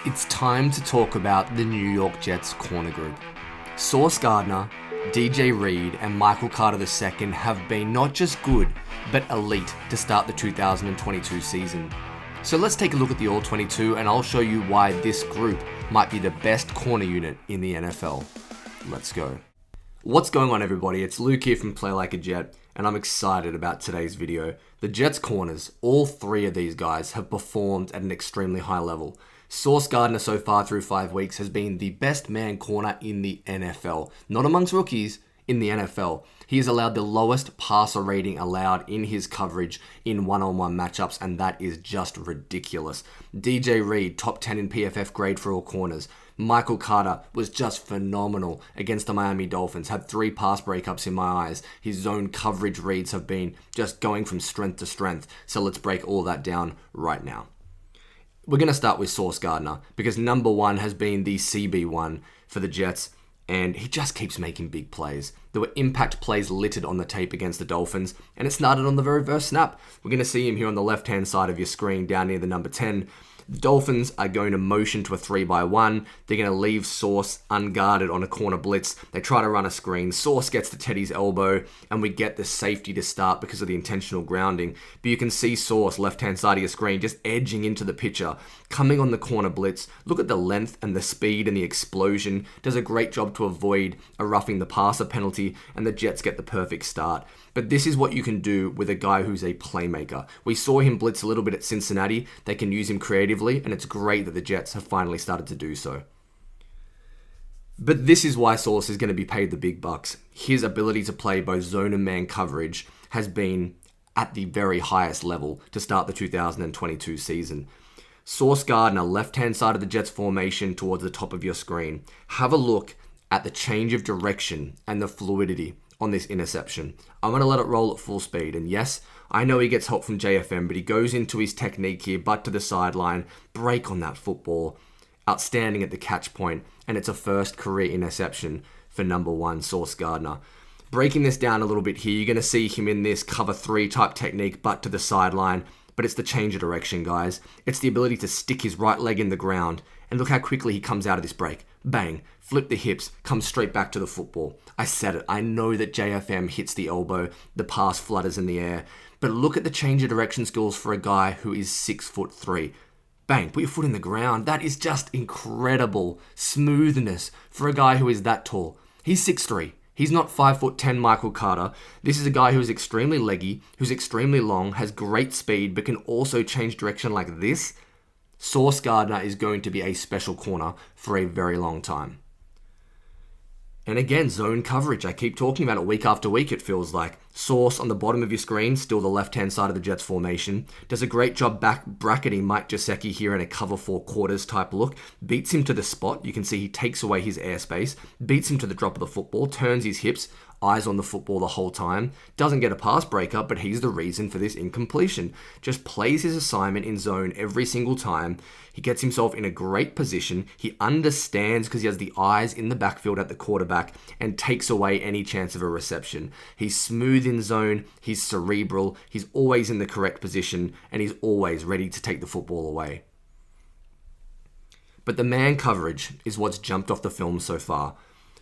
It's time to talk about the New York Jets corner group. Sauce Gardner, DJ Reed, and Michael Carter II have been not just good, but elite to start the 2022 season. So let's take a look at the All-22 and I'll show you why this group might be the best corner unit in the NFL. Let's go. What's going on, everybody? It's Luke here from PLAJ a Jet, and I'm excited about today's video. The Jets corners, all three of these guys have performed at an extremely high level. Sauce Gardner so far through 5 weeks has been the best man corner in the NFL. Not amongst rookies, in the NFL. He has allowed the lowest passer rating allowed in his coverage in one-on-one matchups, and that is just ridiculous. DJ Reed, top 10 in PFF grade for all corners. Michael Carter was just phenomenal against the Miami Dolphins, had 3 pass breakups in my eyes. His zone coverage reads have been just going from strength to strength. So let's break all that down right now. We're going to start with Sauce Gardner because number 1 has been the CB1 for the Jets, and he just keeps making big plays. There were impact plays littered on the tape against the Dolphins, and it started on the very first snap. We're going to see him here on the left-hand side of your screen down near the number 10. The Dolphins are going to motion to a 3-by-1. They're going to leave Sauce unguarded on a corner blitz. They try to run a screen. Sauce gets to Teddy's elbow, and we get the safety to start because of the intentional grounding. But you can see Sauce, left-hand side of your screen, just edging into the pitcher, coming on the corner blitz. Look at the length and the speed and the explosion. Does a great job to avoid a roughing the passer penalty, and the Jets get the perfect start. But this is what you can do with a guy who's a playmaker. We saw him blitz a little bit at Cincinnati. They can use him creatively, and it's great that the Jets have finally started to do so. But this is why Sauce is going to be paid the big bucks. His ability to play both zone and man coverage has been at the very highest level to start the 2022 season. Sauce Gardner, left-hand side of the Jets formation towards the top of your screen. Have a look at the change of direction and the fluidity on this interception. I'm going to let it roll at full speed. And yes, I know he gets help from JFM, but he goes into his technique here, butt to the sideline, break on that football. Outstanding at the catch point, and it's a first career interception for number 1, Sauce Gardner. Breaking this down a little bit here, you're going to see him in this cover 3 type technique, butt to the sideline, but it's the change of direction, guys. It's the ability to stick his right leg in the ground, and look how quickly he comes out of this break. Bang, flip the hips, comes straight back to the football. I said it. I know that JFM hits the elbow, the pass flutters in the air, but look at the change of direction skills for a guy who is 6'3". Bang, put your foot in the ground. That is just incredible smoothness for a guy who is that tall. He's 6'3". He's not 5'10" Michael Carter. This is a guy who is extremely leggy, who's extremely long, has great speed, but can also change direction like this. Sauce Gardner is going to be a special corner for a very long time. And again, zone coverage. I keep talking about it week after week, it feels like. Sauce on the bottom of your screen, still the left-hand side of the Jets formation. Does a great job back bracketing Mike Gesicki here in a cover 4 quarters type look. Beats him to the spot. You can see he takes away his airspace. Beats him to the drop of the football. Turns his hips. Eyes on the football the whole time. Doesn't get a pass breakup, but he's the reason for this incompletion. Just plays his assignment in zone every single time. He gets himself in a great position. He understands because he has the eyes in the backfield at the quarterback and takes away any chance of a reception. He's smooth in zone. He's cerebral. He's always in the correct position, and he's always ready to take the football away. But the man coverage is what's jumped off the film so far.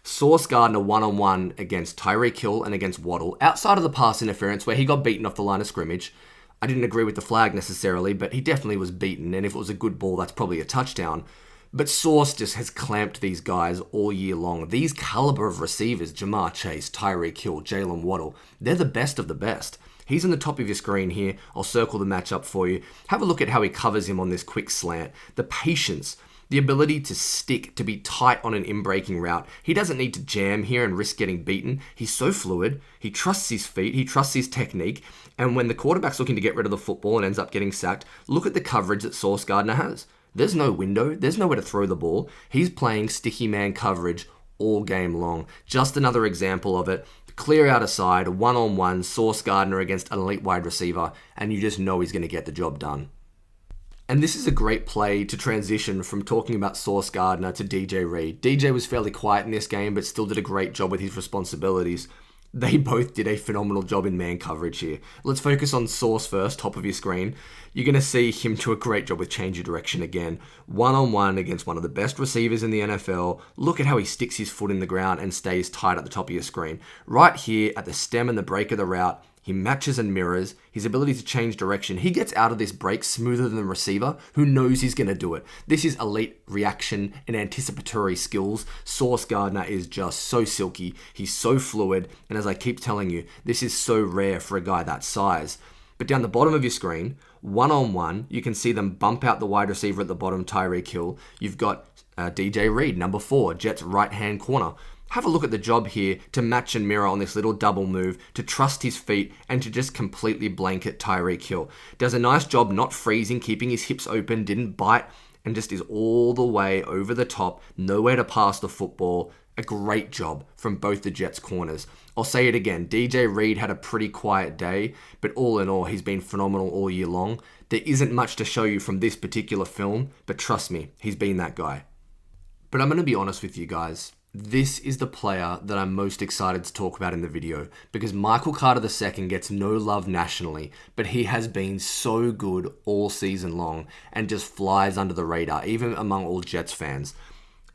Sauce Gardner one-on-one against Tyreek Hill and against Waddle, outside of the pass interference where he got beaten off the line of scrimmage. I didn't agree with the flag necessarily, but he definitely was beaten, and if it was a good ball, that's probably a touchdown. But Sauce just has clamped these guys all year long. These caliber of receivers, Jamar Chase, Tyreek Hill, Jalen Waddle, they're the best of the best. He's on the top of your screen here. I'll circle the matchup for you. Have a look at how he covers him on this quick slant. The patience, the ability to stick, to be tight on an in-breaking route. He doesn't need to jam here and risk getting beaten. He's so fluid. He trusts his feet. He trusts his technique. And when the quarterback's looking to get rid of the football and ends up getting sacked, look at the coverage that Sauce Gardner has. There's no window. There's nowhere to throw the ball. He's playing sticky man coverage all game long. Just another example of it. Clear out a side, one-on-one, Sauce Gardner against an elite wide receiver, and you just know he's going to get the job done. And this is a great play to transition from talking about Sauce Gardner to DJ Reed. DJ was fairly quiet in this game, but still did a great job with his responsibilities. They both did a phenomenal job in man coverage here. Let's focus on Sauce first, top of your screen. You're going to see him do a great job with change of direction again. One-on-one against one of the best receivers in the NFL. Look at how he sticks his foot in the ground and stays tight at the top of your screen. Right here at the stem and the break of the route, he matches and mirrors. His ability to change direction. He gets out of this break smoother than the receiver who knows he's going to do it. This is elite reaction and anticipatory skills. Sauce Gardner is just so silky. He's so fluid. And as I keep telling you, this is so rare for a guy that size. But down the bottom of your screen, one-on-one, you can see them bump out the wide receiver at the bottom, Tyreek Hill. You've got DJ Reed, number 4, Jets right-hand corner. Have a look at the job here to match and mirror on this little double move, to trust his feet, and to just completely blanket Tyreek Hill. Does a nice job not freezing, keeping his hips open, didn't bite, and just is all the way over the top, nowhere to pass the football. A great job from both the Jets corners. I'll say it again, DJ Reed had a pretty quiet day, but all in all, he's been phenomenal all year long. There isn't much to show you from this particular film, but trust me, he's been that guy. But I'm going to be honest with you guys. This is the player that I'm most excited to talk about in the video because Michael Carter II gets no love nationally, but he has been so good all season long and just flies under the radar, even among all Jets fans.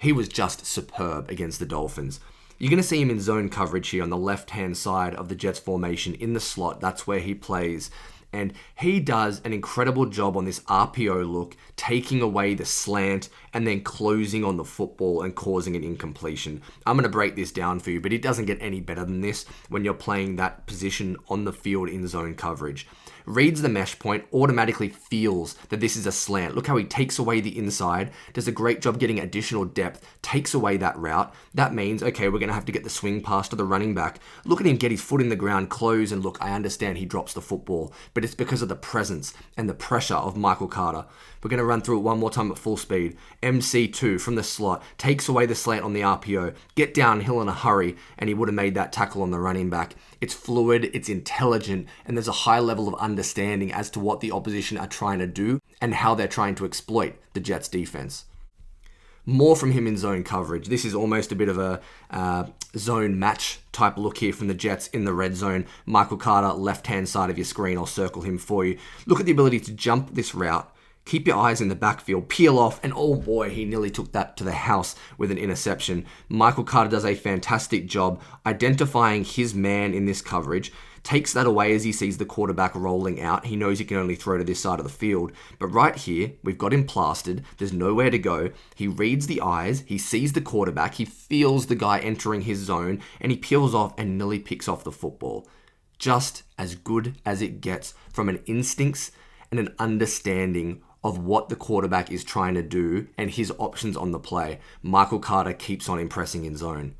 He was just superb against the Dolphins. You're going to see him in zone coverage here on the left-hand side of the Jets formation in the slot. That's where he plays. And he does an incredible job on this RPO look, taking away the slant and then closing on the football and causing an incompletion. I'm going to break this down for you, but it doesn't get any better than this when you're playing that position on the field in zone coverage. Reads the mesh point, automatically feels that this is a slant. Look how he takes away the inside, does a great job getting additional depth, takes away that route. That means, okay, we're going to have to get the swing pass to the running back. Look at him get his foot in the ground, close, and look, I understand he drops the football, but it's because of the presence and the pressure of Michael Carter. We're going to run through it one more time at full speed. MC2 from the slot, takes away the slant on the RPO, get downhill in a hurry, and he would have made that tackle on the running back. It's fluid, it's intelligent, and there's a high level of understanding as to what the opposition are trying to do and how they're trying to exploit the Jets defense. More from him in zone coverage. This is almost a bit of a zone match type look here from the Jets in the red zone. Michael Carter, left-hand side of your screen. I'll circle him for you. Look at the ability to jump this route. Keep your eyes in the backfield, peel off, and oh boy, he nearly took that to the house with an interception. Michael Carter does a fantastic job identifying his man in this coverage, takes that away as he sees the quarterback rolling out. He knows he can only throw to this side of the field. But right here, we've got him plastered. There's nowhere to go. He reads the eyes. He sees the quarterback. He feels the guy entering his zone, and he peels off and nearly picks off the football. Just as good as it gets from an instincts and an understanding of what the quarterback is trying to do and his options on the play. Michael Carter keeps on impressing in zone.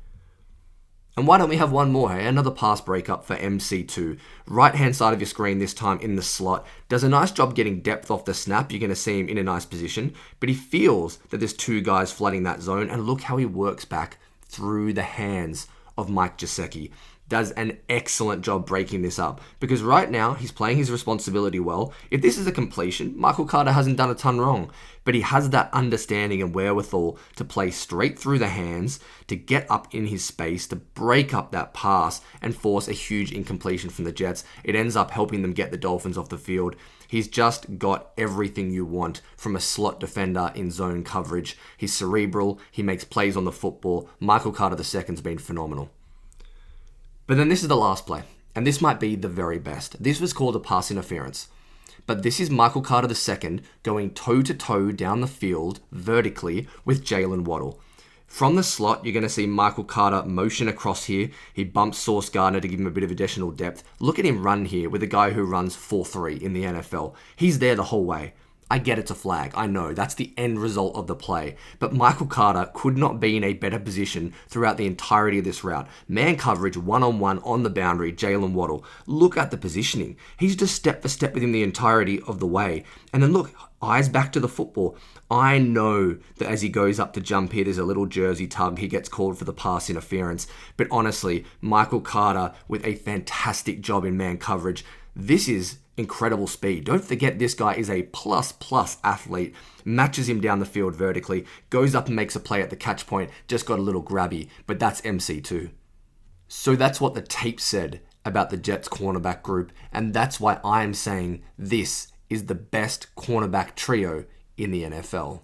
And why don't we have one more, hey? Another pass breakup for MC2. Right-hand side of your screen, this time in the slot. Does a nice job getting depth off the snap. You're going to see him in a nice position. But he feels that there's two guys flooding that zone. And look how he works back through the hands of Mike Gesicki. Does an excellent job breaking this up. Because right now, he's playing his responsibility well. If this is a completion, Michael Carter hasn't done a ton wrong. But he has that understanding and wherewithal to play straight through the hands, to get up in his space, to break up that pass and force a huge incompletion from the Jets. It ends up helping them get the Dolphins off the field. He's just got everything you want from a slot defender in zone coverage. He's cerebral. He makes plays on the football. Michael Carter II's been phenomenal. But then this is the last play, and this might be the very best. This was called a pass interference. But this is Michael Carter II going toe-to-toe down the field vertically with Jalen Waddle. From the slot, you're going to see Michael Carter motion across here. He bumps Sauce Gardner to give him a bit of additional depth. Look at him run here with a guy who runs 4.3 in the NFL. He's there the whole way. I get it's a flag. I know that's the end result of the play. But Michael Carter could not be in a better position throughout the entirety of this route. Man coverage, one-on-one on the boundary, Jalen Waddle. Look at the positioning. He's just step for step with him the entirety of the way. And then look, eyes back to the football. I know that as he goes up to jump here, there's a little jersey tug. He gets called for the pass interference. But honestly, Michael Carter with a fantastic job in man coverage. This is incredible speed. Don't forget this guy is a plus athlete. Matches him down the field vertically. Goes up and makes a play at the catch point. Just got a little grabby. But that's MC2. So that's what the tape said about the Jets cornerback group, and that's why I'm saying this is the best cornerback trio in the NFL.